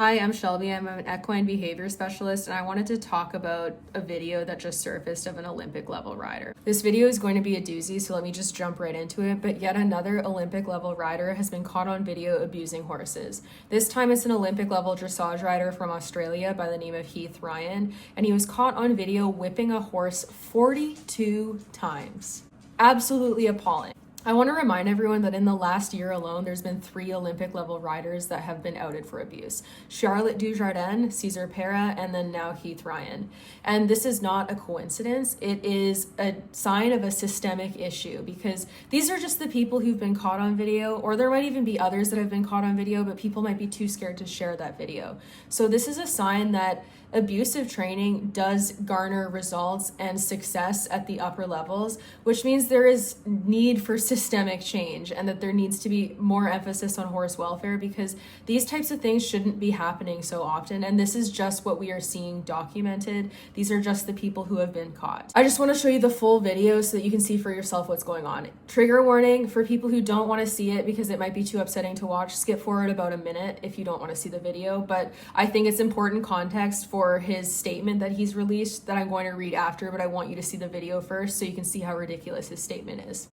Hi, I'm Shelby. I'm an equine behavior specialist, and I wanted to talk about a video that just surfaced of an Olympic level rider. This video is going to be a doozy, so let me just jump right into it. But yet another Olympic level rider has been caught on video abusing horses. This time it's an Olympic level dressage rider from Australia by the name of Heath Ryan, and he was caught on video whipping a horse 42 times. Absolutely appalling. I want to remind everyone that in the last year alone, there's been 3 Olympic level riders that have been outed for abuse. Charlotte Dujardin, Cesar Pera, and then now Heath Ryan. And this is not a coincidence. It is a sign of a systemic issue because these are just the people who've been caught on video, or there might even be others that have been caught on video, but people might be too scared to share that video. So this is a sign that abusive training does garner results and success at the upper levels, which means there is need for systemic change and that there needs to be more emphasis on horse welfare because these types of things shouldn't be happening so often. And this is just what we are seeing documented. These are just the people who have been caught. I just want to show you the full video so that you can see for yourself what's going on. Trigger warning for people who don't want to see it because it might be too upsetting to watch. Skip forward about a minute if you don't want to see the video, but I think it's important context for his statement that he's released that I'm going to read after, but I want you to see the video first so you can see how ridiculous his statement is.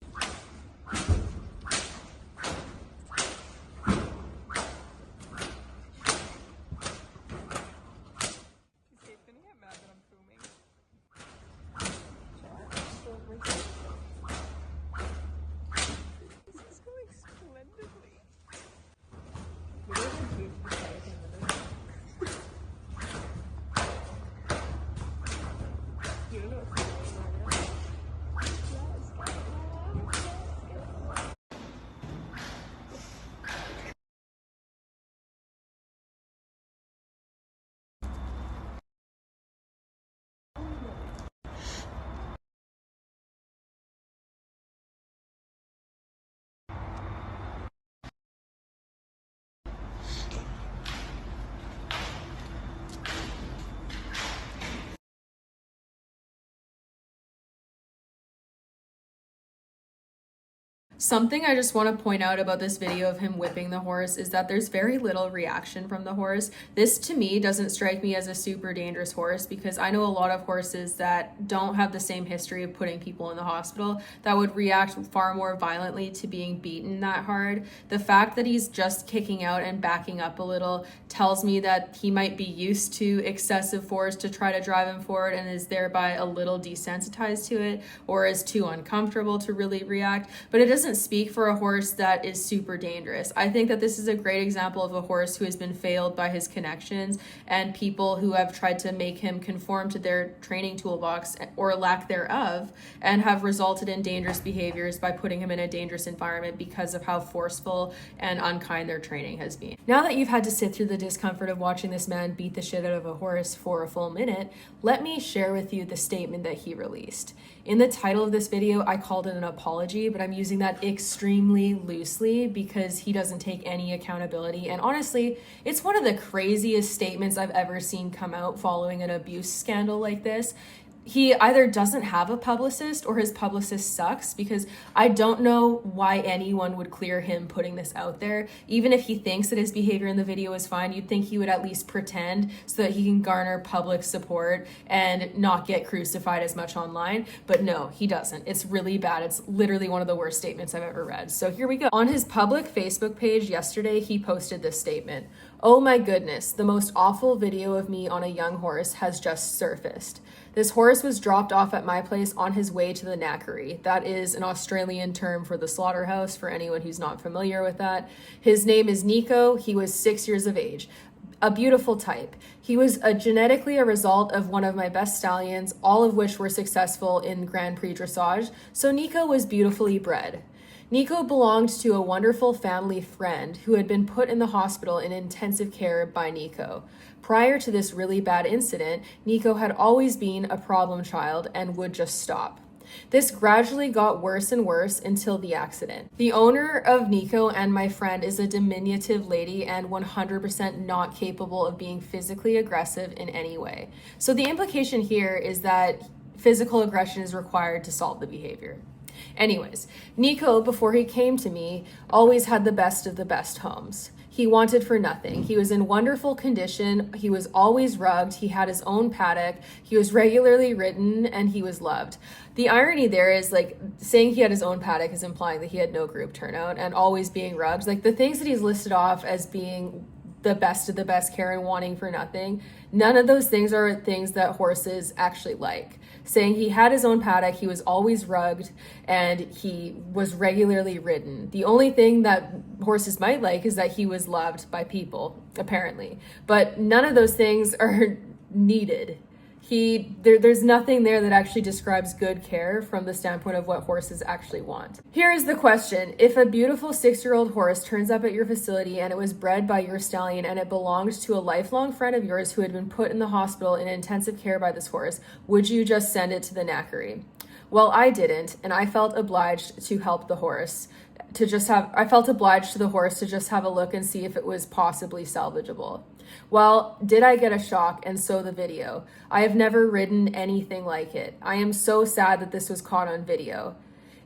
Something I just want to point out about this video of him whipping the horse is that there's very little reaction from the horse. This to me doesn't strike me as a super dangerous horse because I know a lot of horses that don't have the same history of putting people in the hospital that would react far more violently to being beaten that hard. The fact that he's just kicking out and backing up a little tells me that he might be used to excessive force to try to drive him forward and is thereby a little desensitized to it or is too uncomfortable to really react. But it doesn't speak for a horse that is super dangerous. I think that this is a great example of a horse who has been failed by his connections and people who have tried to make him conform to their training toolbox or lack thereof and have resulted in dangerous behaviors by putting him in a dangerous environment because of how forceful and unkind their training has been. Now that you've had to sit through the discomfort of watching this man beat the shit out of a horse for a full minute, let me share with you the statement that he released. In the title of this video, I called it an apology, but I'm using that extremely loosely because he doesn't take any accountability. And honestly, it's one of the craziest statements I've ever seen come out following an abuse scandal like this. He either doesn't have a publicist or his publicist sucks because I don't know why anyone would clear him putting this out there. Even if he thinks that his behavior in the video is fine, you'd think he would at least pretend so that he can garner public support and not get crucified as much online. But no, he doesn't. It's really bad. It's literally one of the worst statements I've ever read. So here we go. On his public Facebook page yesterday, he posted this statement. "Oh my goodness, the most awful video of me on a young horse has just surfaced. This horse was dropped off at my place on his way to the knackery." That is an Australian term for the slaughterhouse for anyone who's not familiar with that. His name is Nico. He was 6 years of age. A beautiful type. He was genetically a result of one of my best stallions, all of which were successful in Grand Prix dressage. So Nico was beautifully bred. Nico belonged to a wonderful family friend who had been put in the hospital in intensive care by Nico. Prior to this really bad incident, Nico had always been a problem child and would just stop. This gradually got worse and worse until the accident. The owner of Nico and my friend is a diminutive lady and 100% not capable of being physically aggressive in any way. So the implication here is that physical aggression is required to solve the behavior. Anyways, Nico, before he came to me, always had the best of the best homes. He wanted for nothing. He was in wonderful condition. He was always rugged. He had his own paddock. He was regularly ridden, and he was loved. The irony there is, like, saying he had his own paddock is implying that he had no group turnout, and always being rugged. Like, the things that he's listed off as being the best of the best care and wanting for nothing, none of those things are things that horses actually like. Saying he had his own paddock, he was always rugged, and he was regularly ridden. The only thing that horses might like is that he was loved by people, apparently. But none of those things are needed. There's nothing there that actually describes good care from the standpoint of what horses actually want. Here is the question. If a beautiful 6-year-old horse turns up at your facility and it was bred by your stallion and it belonged to a lifelong friend of yours who had been put in the hospital in intensive care by this horse, would you just send it to the knackery? Well, I didn't, and I felt obliged to help the horse. I felt obliged to the horse to just have a look and see if it was possibly salvageable. Well, did I get a shock, and so the video. I have never ridden anything like it. I am so sad that this was caught on video.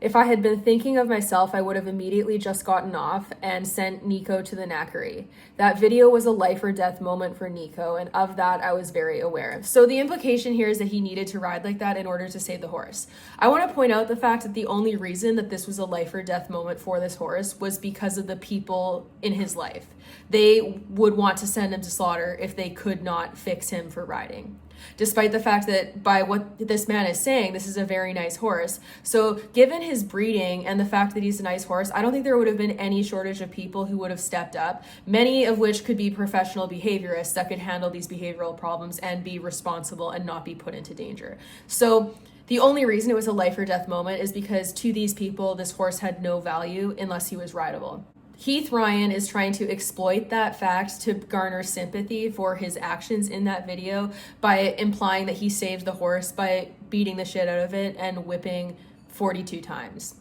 If I had been thinking of myself, I would have immediately just gotten off and sent Nico to the knackery. That video was a life or death moment for Nico, and of that I was very aware. So the implication here is that he needed to ride like that in order to save the horse. I want to point out the fact that the only reason that this was a life or death moment for this horse was because of the people in his life. They would want to send him to slaughter if they could not fix him for riding. Despite the fact that by what this man is saying, this is a very nice horse. So given his breeding and the fact that he's a nice horse, I don't think there would have been any shortage of people who would have stepped up, many of which could be professional behaviorists that could handle these behavioral problems and be responsible and not be put into danger. So the only reason it was a life or death moment is because to these people, this horse had no value unless he was rideable. Heath Ryan is trying to exploit that fact to garner sympathy for his actions in that video by implying that he saved the horse by beating the shit out of it and whipping 42 times.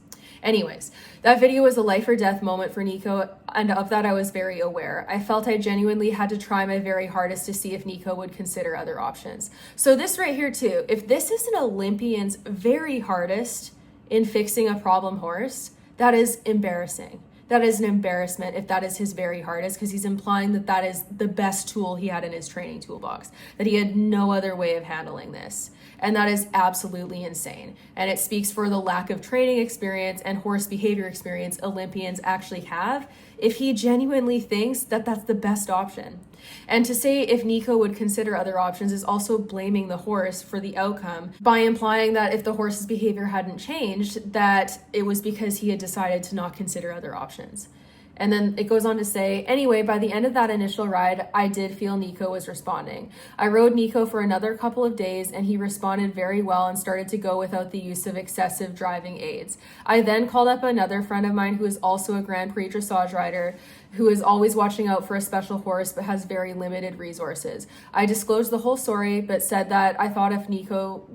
Anyways, that video was a life or death moment for Nico, and of that I was very aware. I felt I genuinely had to try my very hardest to see if Nico would consider other options. So this right here too, if this is an Olympian's very hardest in fixing a problem horse, that is embarrassing. That is an embarrassment if that is his very hardest, because he's implying that that is the best tool he had in his training toolbox, that he had no other way of handling this. And that is absolutely insane. And it speaks for the lack of training experience and horse behavior experience Olympians actually have if he genuinely thinks that that's the best option. And to say if Nico would consider other options is also blaming the horse for the outcome by implying that if the horse's behavior hadn't changed, that it was because he had decided to not consider other options. And then it goes on to say, anyway, by the end of that initial ride, I did feel Nico was responding. I rode Nico for another couple of days and he responded very well and started to go without the use of excessive driving aids. I then called up another friend of mine who is also a Grand Prix dressage rider who is always watching out for a special horse but has very limited resources. I disclosed the whole story but said that I thought if Nico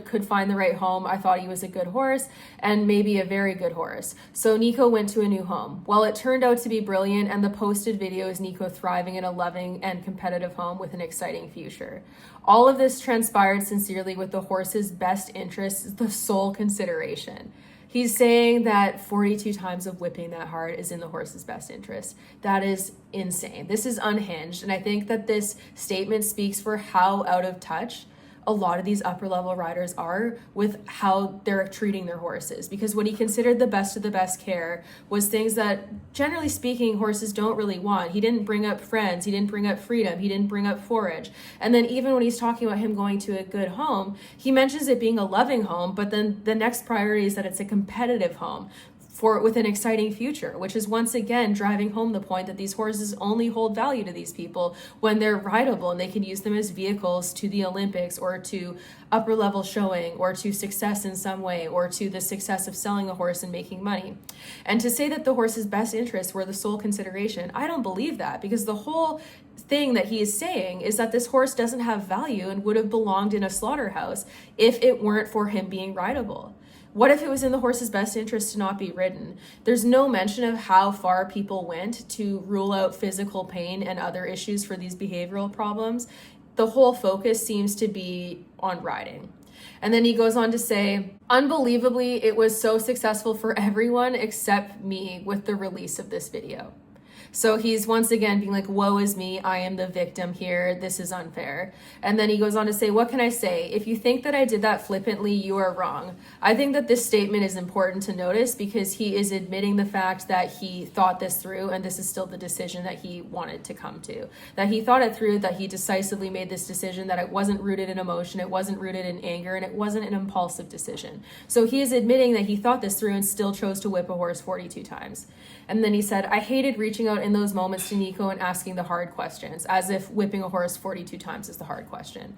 could find the right home, I thought he was a good horse and maybe a very good horse. So Nico went to a new home. Well, it turned out to be brilliant, and the posted video is Nico thriving in a loving and competitive home with an exciting future. All of this transpired sincerely with the horse's best interests the sole consideration. He's saying that 42 times of whipping that hard is in the horse's best interest. That is insane. This is unhinged, and I think that this statement speaks for how out of touch a lot of these upper level riders are with how they're treating their horses, because what he considered the best of the best care was things that, generally speaking, horses don't really want. He didn't bring up friends, he didn't bring up freedom, he didn't bring up forage. And then even when he's talking about him going to a good home, he mentions it being a loving home, but then the next priority is that it's a competitive home with an exciting future, which is once again driving home the point that these horses only hold value to these people when they're rideable and they can use them as vehicles to the Olympics or to upper level showing or to success in some way or to the success of selling a horse and making money. And to say that the horse's best interests were the sole consideration, I don't believe that, because the whole thing that he is saying is that this horse doesn't have value and would have belonged in a slaughterhouse if it weren't for him being rideable. What if it was in the horse's best interest to not be ridden? There's no mention of how far people went to rule out physical pain and other issues for these behavioral problems. The whole focus seems to be on riding. And then he goes on to say, unbelievably, it was so successful for everyone except me with the release of this video. So he's once again being like, woe is me, I am the victim here, this is unfair. And then he goes on to say, what can I say? If you think that I did that flippantly, you are wrong. I think that this statement is important to notice because he is admitting the fact that he thought this through, and this is still the decision that he wanted to come to. That he thought it through, that he decisively made this decision, that it wasn't rooted in emotion, it wasn't rooted in anger, and it wasn't an impulsive decision. So he is admitting that he thought this through and still chose to whip a horse 42 times. And then he said, I hated reaching out in those moments to Nico and asking the hard questions, as if whipping a horse 42 times is the hard question.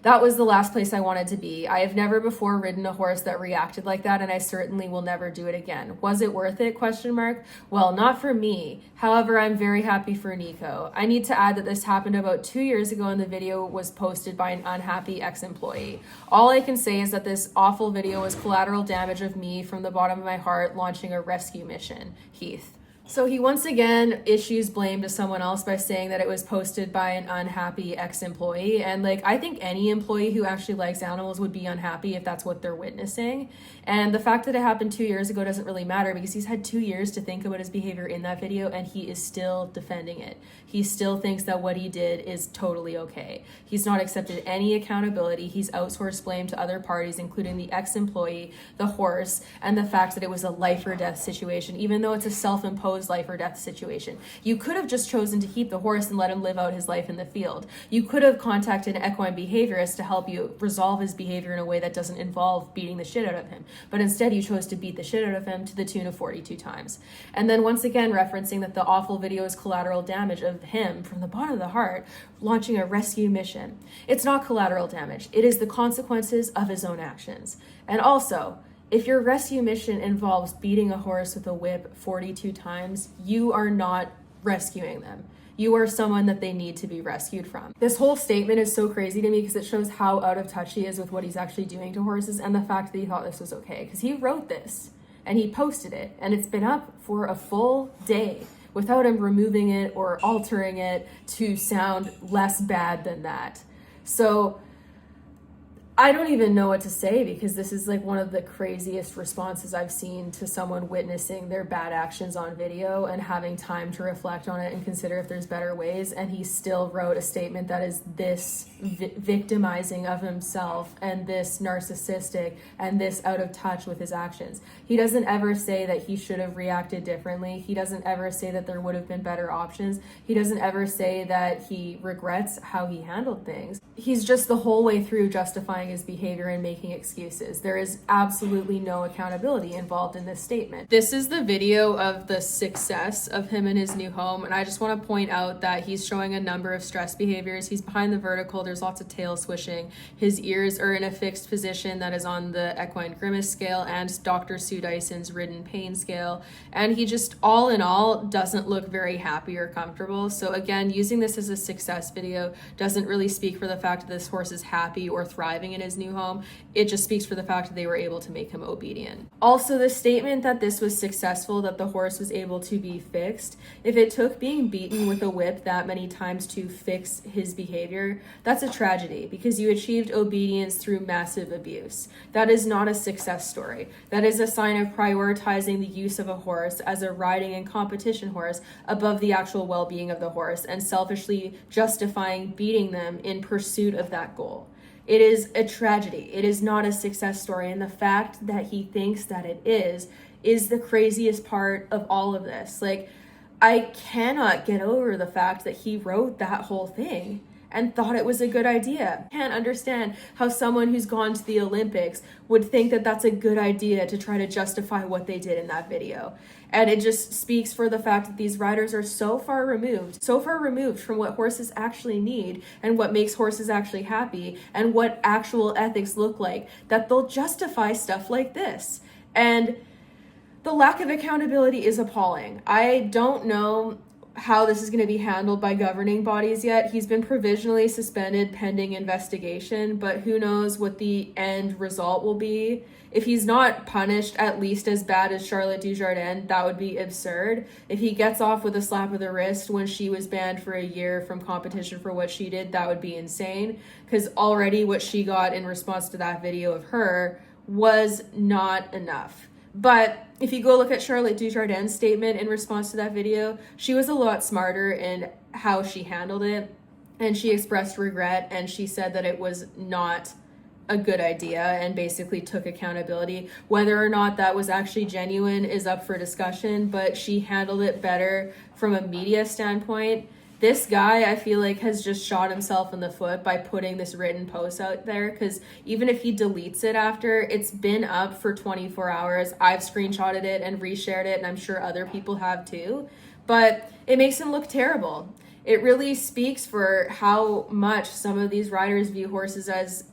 That was the last place I wanted to be. I have never before ridden a horse that reacted like that, and I certainly will never do it again. Was it worth it? ? Well, not for me. However, I'm very happy for Nico. I need to add that this happened about 2 years ago, and the video was posted by an unhappy ex-employee. All I can say is that this awful video was collateral damage of me from the bottom of my heart launching a rescue mission. Heath. So he once again issues blame to someone else by saying that it was posted by an unhappy ex-employee. And like, I think any employee who actually likes animals would be unhappy if that's what they're witnessing. And the fact that it happened 2 years ago doesn't really matter because he's had 2 years to think about his behavior in that video and he is still defending it. He still thinks that what he did is totally okay. He's not accepted any accountability. He's outsourced blame to other parties, including the ex-employee, the horse, and the fact that it was a life or death situation, even though it's a self-imposed life or death situation. You could have just chosen to keep the horse and let him live out his life in the field. You could have contacted an equine behaviorist to help you resolve his behavior in a way that doesn't involve beating the shit out of him. But instead you chose to beat the shit out of him to the tune of 42 times. And then once again referencing that the awful video is collateral damage of him from the bottom of the heart launching a rescue mission. It's not collateral damage. It is the consequences of his own actions. And also, if your rescue mission involves beating a horse with a whip 42 times, you are not rescuing them. You are someone that they need to be rescued from. This whole statement is so crazy to me because it shows how out of touch he is with what he's actually doing to horses and the fact that he thought this was okay. Because he wrote this and he posted it and it's been up for a full day without him removing it or altering it to sound less bad than that. So I don't even know what to say because this is like one of the craziest responses I've seen to someone witnessing their bad actions on video and having time to reflect on it and consider if there's better ways. And he still wrote a statement that is this victimizing of himself and this narcissistic and this out of touch with his actions. He doesn't ever say that he should have reacted differently. He doesn't ever say that there would have been better options. He doesn't ever say that he regrets how he handled things. He's just the whole way through justifying his behavior and making excuses. There is absolutely no accountability involved in this statement. This is the video of the success of him in his new home, and I just want to point out that he's showing a number of stress behaviors. He's behind the vertical, there's lots of tail swishing. His ears are in a fixed position that is on the equine grimace scale and Dr. Sue Dyson's ridden pain scale, and he just all in all doesn't look very happy or comfortable. So again, using this as a success video doesn't really speak for the fact that this horse is happy or thriving in his new home. It just speaks for the fact that they were able to make him obedient. Also, the statement that this was successful, that the horse was able to be fixed, if it took being beaten with a whip that many times to fix his behavior, that's a tragedy because you achieved obedience through massive abuse. That is not a success story. That is a sign of prioritizing the use of a horse as a riding and competition horse above the actual well-being of the horse and selfishly justifying beating them in pursuit of that goal. It is a tragedy. It is not a success story. And the fact that he thinks that it is the craziest part of all of this. Like, I cannot get over the fact that he wrote that whole thing and thought it was a good idea. I can't understand how someone who's gone to the Olympics would think that that's a good idea to try to justify what they did in that video. And it just speaks for the fact that these riders are so far removed from what horses actually need and what makes horses actually happy and what actual ethics look like, that they'll justify stuff like this. And the lack of accountability is appalling. I don't know how this is going to be handled by governing bodies yet. He's been provisionally suspended pending investigation, but who knows what the end result will be. If he's not punished at least as bad as Charlotte Dujardin, that would be absurd. If he gets off with a slap of the wrist when she was banned for a year from competition for what she did, that would be insane. Because already what she got in response to that video of her was not enough. But if you go look at Charlotte Dujardin's statement in response to that video, she was a lot smarter in how she handled it, and she expressed regret, and she said that it was not a good idea and basically took accountability. Whether or not that was actually genuine is up for discussion, but she handled it better from a media standpoint. This guy, I feel like, has just shot himself in the foot by putting this written post out there, because even if he deletes it after, it's been up for 24 hours. I've screenshotted it and reshared it, and I'm sure other people have too. But it makes him look terrible. It really speaks for how much some of these riders view horses as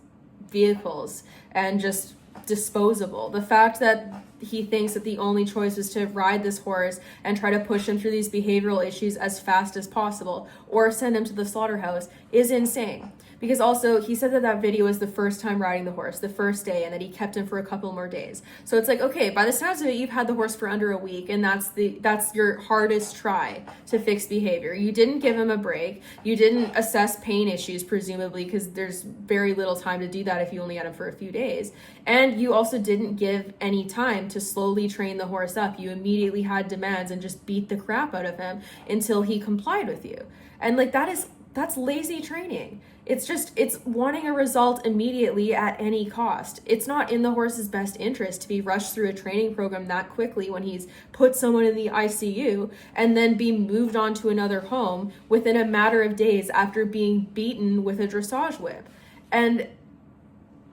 vehicles and just disposable. The fact that he thinks that the only choice was to ride this horse and try to push him through these behavioral issues as fast as possible or send him to the slaughterhouse is insane. Because also, he said that that video was the first time riding the horse, the first day, and that he kept him for a couple more days. So it's like, okay, by the sounds of it, you've had the horse for under a week, and that's your hardest try to fix behavior. You didn't give him a break. You didn't assess pain issues, presumably, because there's very little time to do that if you only had him for a few days. And you also didn't give any time to slowly train the horse up. You immediately had demands and just beat the crap out of him until he complied with you. And like, that's lazy training. It's wanting a result immediately at any cost. It's not in the horse's best interest to be rushed through a training program that quickly when he's put someone in the ICU and then be moved on to another home within a matter of days after being beaten with a dressage whip. And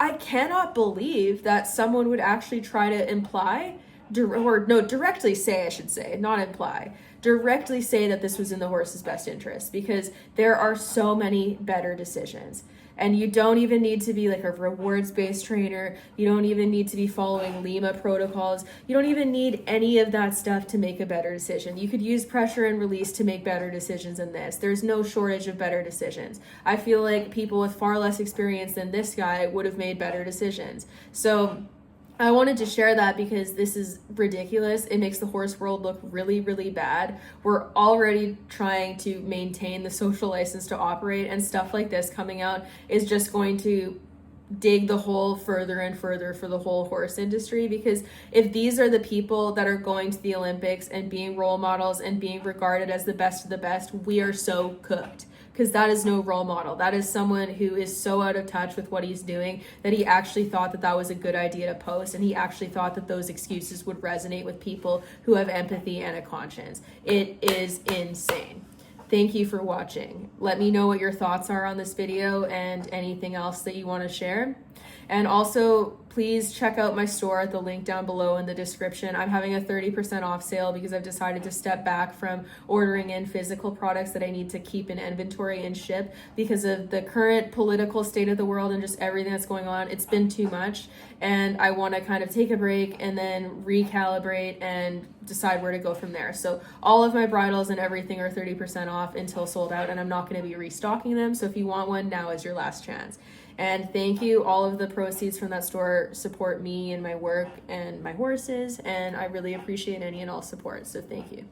I cannot believe that someone would actually try to directly say, I should say, not imply, directly say that this was in the horse's best interest, because there are so many better decisions. And you don't even need to be like a rewards-based trainer. You don't even need to be following Lima protocols. You don't even need any of that stuff to make a better decision. You could use pressure and release to make better decisions than this. There's no shortage of better decisions. I feel like people with far less experience than this guy would have made better decisions. So I wanted to share that because this is ridiculous. It makes the horse world look really, really bad. We're already trying to maintain the social license to operate, and stuff like this coming out is just going to dig the hole further and further for the whole horse industry. Because if these are the people that are going to the Olympics and being role models and being regarded as the best of the best, we are so cooked. Because that is no role model. That is someone who is so out of touch with what he's doing that he actually thought that that was a good idea to post, and he actually thought that those excuses would resonate with people who have empathy and a conscience. It is insane. Thank you for watching. Let me know what your thoughts are on this video and anything else that you want to share. And also, please check out my store at the link down below in the description. I'm having a 30% off sale because I've decided to step back from ordering in physical products that I need to keep in inventory and ship because of the current political state of the world and just everything that's going on. It's been too much, and I want to kind of take a break and then recalibrate and decide where to go from there. So all of my bridles and everything are 30% off until sold out, and I'm not going to be restocking them. So if you want one, now is your last chance. And thank you. All of the proceeds from that store support me and my work and my horses, and I really appreciate any and all support. So thank you.